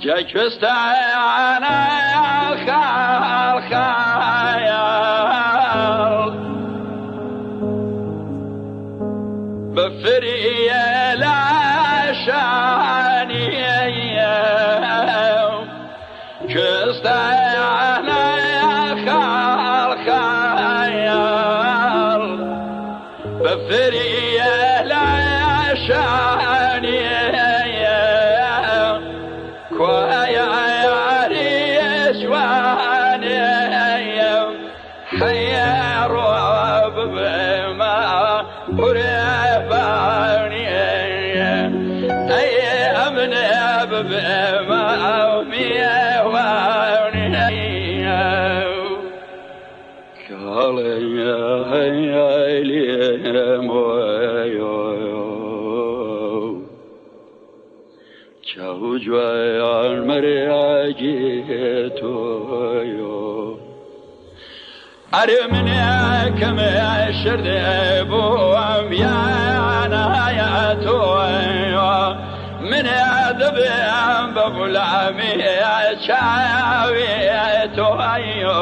جاكستانا خال خيال بفري لا شاني كستانا خال خيال بفري لا شاني كوايا عريس واني حيار بما قرباني اي امن بما ميواني قال يا هيالي مويو چاو جوان مریاجی تویو ارمنی کم شرد بوم یانا یا تویو من ادبم بغلامی چاوی تویو